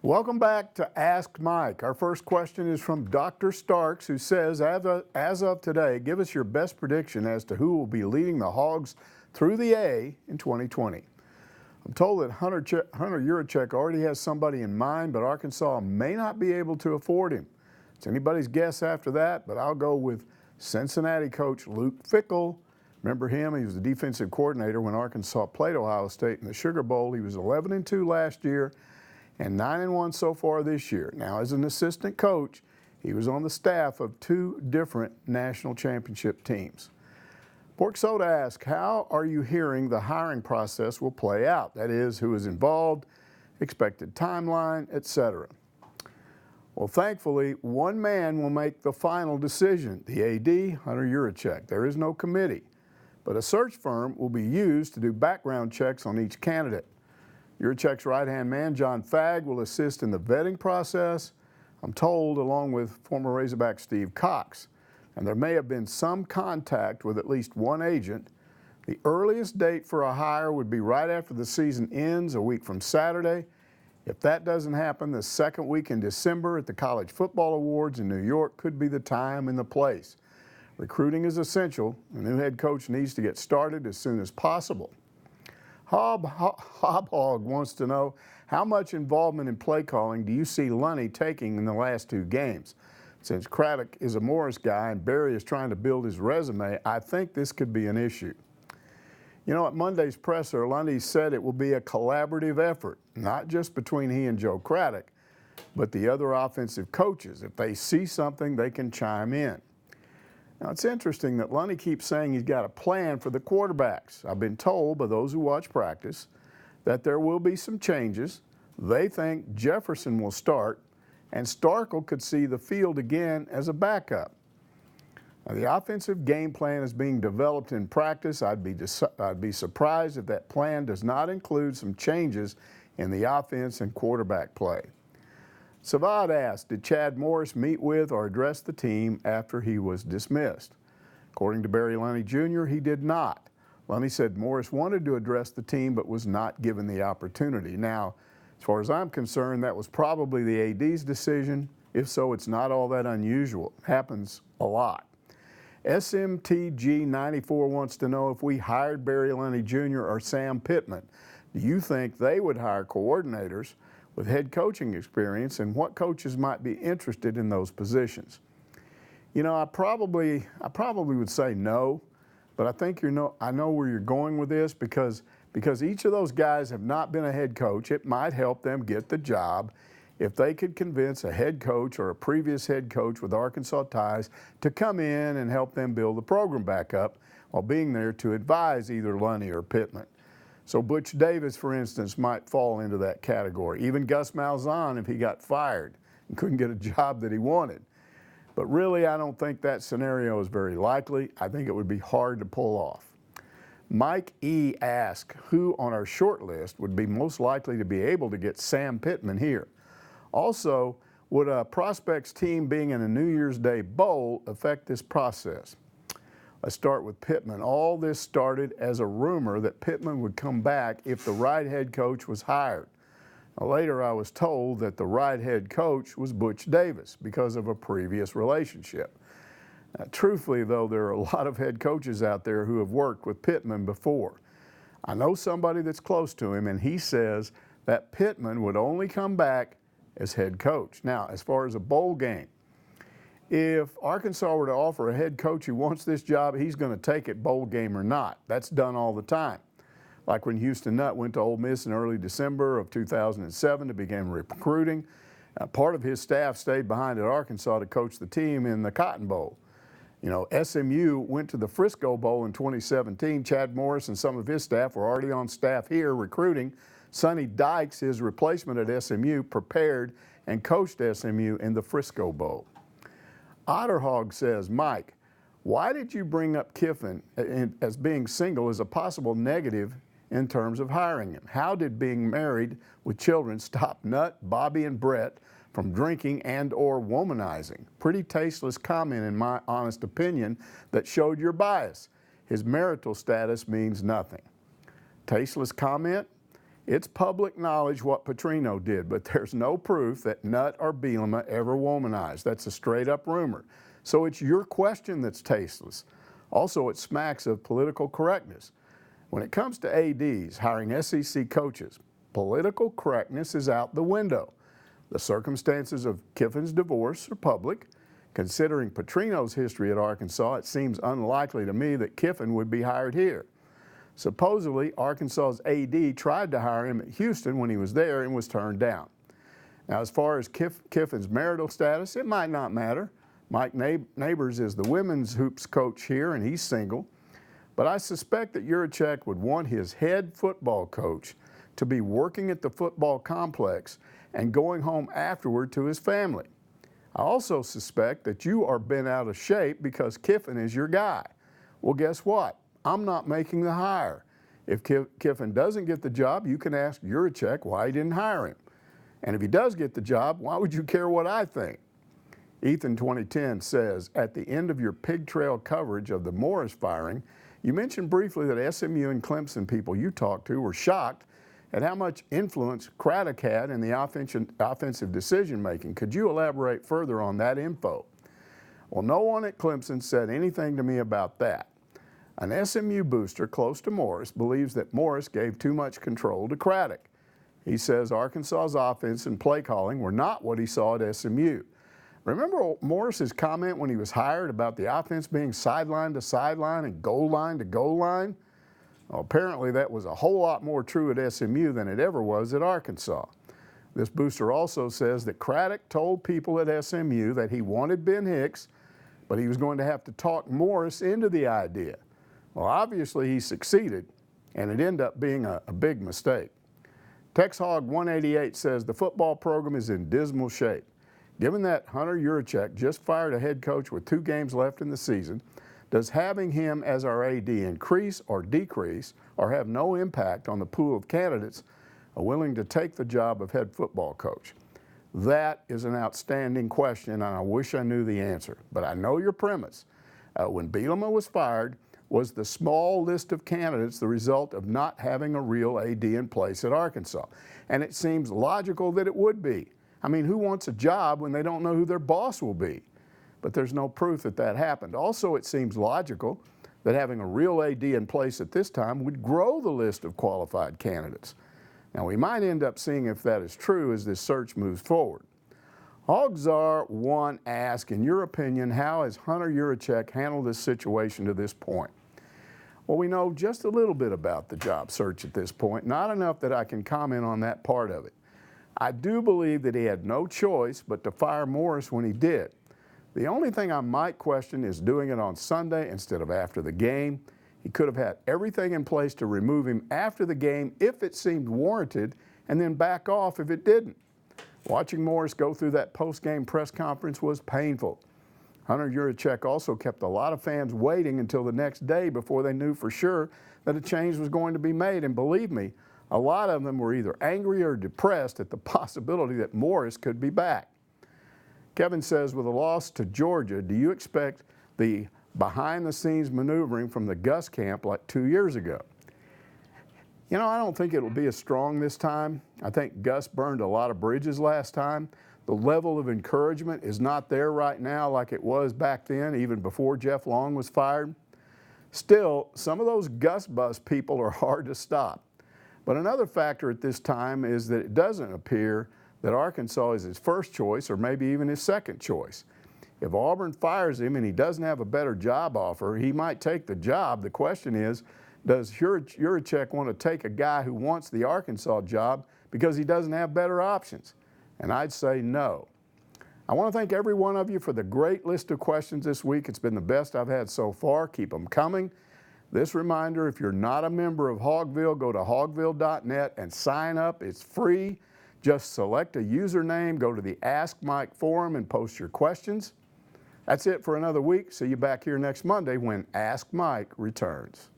Welcome back to Ask Mike. Our first question is from Dr. Starks, who says, as of today, give us your best prediction as to who will be leading the Hogs through the A in 2020. I'm told that Hunter Yurachek already has somebody in mind, but Arkansas may not be able to afford him. It's anybody's guess after that, but I'll go with Cincinnati coach Luke Fickell. Remember him? He was the defensive coordinator when Arkansas played Ohio State in the Sugar Bowl. He was 11-2 last year and 9-1 so far this year. Now, as an assistant coach, he was on the staff of 2 different national championship teams. PORKSODA asks, how are you hearing the hiring process will play out? That is, who is involved, expected timeline, etc. Well, thankfully, one man will make the final decision, the AD, Hunter Yurachek. There is no committee, but a search firm will be used to do background checks on each candidate. Yurachek's right-hand man, John Fagg, will assist in the vetting process, I'm told, along with former Razorback Steve Cox. And there may have been some contact with at least one agent. The earliest date for a hire would be right after the season ends, a week from Saturday. If that doesn't happen, the second week in December at the College Football Awards in New York could be the time and the place. Recruiting is essential. A new head coach needs to get started as soon as possible. Hog wants to know, how much involvement in play calling do you see Lunny taking in the last 2 games? Since Craddock is a Morris guy and Barry is trying to build his resume, I think this could be an issue. You know, at Monday's presser, Lunny said it will be a collaborative effort, not just between he and Joe Craddock, but the other offensive coaches. If they see something, they can chime in. Now, it's interesting that Lunny keeps saying he's got a plan for the quarterbacks. I've been told by those who watch practice that there will be some changes. They think Jefferson will start, and Starkle could see the field again as a backup. Now, the offensive game plan is being developed in practice. I'd be surprised if that plan does not include some changes in the offense and quarterback play. Savad asked, did Chad Morris meet with or address the team after he was dismissed? According to Barry Lunny Jr., he did not. Lunny said Morris wanted to address the team but was not given the opportunity. Now, as far as I'm concerned, that was probably the AD's decision. If so, it's not all that unusual. It happens a lot. SMTG94 wants to know, if we hired Barry Lunny Jr. or Sam Pittman, do you think they would hire coordinators with head coaching experience, and what coaches might be interested in those positions? You know, I probably would say no, but I think I know where you're going with this, because each of those guys have not been a head coach. It might help them get the job if they could convince a head coach or a previous head coach with Arkansas ties to come in and help them build the program back up while being there to advise either Lunny or Pittman. So Butch Davis, for instance, might fall into that category. Even Gus Malzahn, if he got fired and couldn't get a job that he wanted. But really, I don't think that scenario is very likely. I think it would be hard to pull off. Mike E. asked, who on our short list would be most likely to be able to get Sam Pittman here? Also, would a prospects team being in a New Year's Day bowl affect this process? Let's start with Pittman. All this started as a rumor that Pittman would come back if the right head coach was hired. Now, later, I was told that the right head coach was Butch Davis because of a previous relationship. Now, truthfully, though, there are a lot of head coaches out there who have worked with Pittman before. I know somebody that's close to him, and he says that Pittman would only come back as head coach. Now, as far as a bowl game, if Arkansas were to offer a head coach who wants this job, he's going to take it, bowl game or not. That's done all the time. Like when Houston Nutt went to Ole Miss in early December of 2007 to begin recruiting. Part of his staff stayed behind at Arkansas to coach the team in the Cotton Bowl. You know, SMU went to the Frisco Bowl in 2017. Chad Morris and some of his staff were already on staff here recruiting. Sonny Dykes, his replacement at SMU, prepared and coached SMU in the Frisco Bowl. Otterhog says, Mike, why did you bring up Kiffin as being single as a possible negative in terms of hiring him? How did being married with children stop Nutt, Bobby, and Brett from drinking and or womanizing? Pretty tasteless comment in my honest opinion that showed your bias. His marital status means nothing. Tasteless comment? It's public knowledge what Petrino did, but there's no proof that Nutt or Bielema ever womanized. That's a straight up rumor. So it's your question that's tasteless. Also, it smacks of political correctness. When it comes to ADs hiring SEC coaches, political correctness is out the window. The circumstances of Kiffin's divorce are public. Considering Petrino's history at Arkansas, it seems unlikely to me that Kiffin would be hired here. Supposedly, Arkansas's AD tried to hire him at Houston when he was there and was turned down. Now, as far as Kiffin's marital status, it might not matter. Mike Neighbors is the women's hoops coach here, and he's single. But I suspect that Yurachek would want his head football coach to be working at the football complex and going home afterward to his family. I also suspect that you are bent out of shape because Kiffin is your guy. Well, guess what? I'm not making the hire. If Kiffin doesn't get the job, you can ask Yurachek why he didn't hire him. And if he does get the job, why would you care what I think? Ethan 2010 says, at the end of your pig trail coverage of the Morris firing, you mentioned briefly that SMU and Clemson people you talked to were shocked at how much influence Craddock had in the offensive decision-making. Could you elaborate further on that info? Well, no one at Clemson said anything to me about that. An SMU booster close to Morris believes that Morris gave too much control to Craddock. He says Arkansas's offense and play calling were not what he saw at SMU. Remember Morris's comment when he was hired about the offense being sideline to sideline and goal line to goal line? Well, apparently that was a whole lot more true at SMU than it ever was at Arkansas. This booster also says that Craddock told people at SMU that he wanted Ben Hicks, but he was going to have to talk Morris into the idea. Well, obviously he succeeded, and it ended up being a big mistake. TexHog 188 says the football program is in dismal shape. Given that Hunter Yurachek just fired a head coach with 2 games left in the season, does having him as our AD increase or decrease or have no impact on the pool of candidates willing to take the job of head football coach? That is an outstanding question, and I wish I knew the answer. But I know your premise. When Bielema was fired, was the small list of candidates the result of not having a real AD in place at Arkansas? And it seems logical that it would be. I mean, who wants a job when they don't know who their boss will be? But there's no proof that that happened. Also, it seems logical that having a real AD in place at this time would grow the list of qualified candidates. Now, we might end up seeing if that is true as this search moves forward. Hogzar1 asks, in your opinion, how has Hunter Yurachek handled this situation to this point? Well, we know just a little bit about the job search at this point, not enough that I can comment on that part of it. I do believe that he had no choice but to fire Morris when he did. The only thing I might question is doing it on Sunday instead of after the game. He could have had everything in place to remove him after the game if it seemed warranted, and then back off if it didn't. Watching Morris go through that post-game press conference was painful. Hunter Yurachek also kept a lot of fans waiting until the next day before they knew for sure that a change was going to be made. And believe me, a lot of them were either angry or depressed at the possibility that Morris could be back. Kevin says, with a loss to Georgia, do you expect the behind-the-scenes maneuvering from the Gus camp like 2 years ago? You know, I don't think it'll be as strong this time. I think Gus burned a lot of bridges last time. The level of encouragement is not there right now like it was back then, even before Jeff Long was fired. Still, some of those Gus bus people are hard to stop. But another factor at this time is that it doesn't appear that Arkansas is his first choice or maybe even his second choice. If Auburn fires him and he doesn't have a better job offer, he might take the job. The question is, does Yurachek want to take a guy who wants the Arkansas job because he doesn't have better options? And I'd say no. I want to thank every one of you for the great list of questions this week. It's been the best I've had so far. Keep them coming. This reminder, if you're not a member of Hogville, go to hogville.net and sign up. It's free. Just select a username, go to the Ask Mike forum and post your questions. That's it for another week. See you back here next Monday when Ask Mike returns.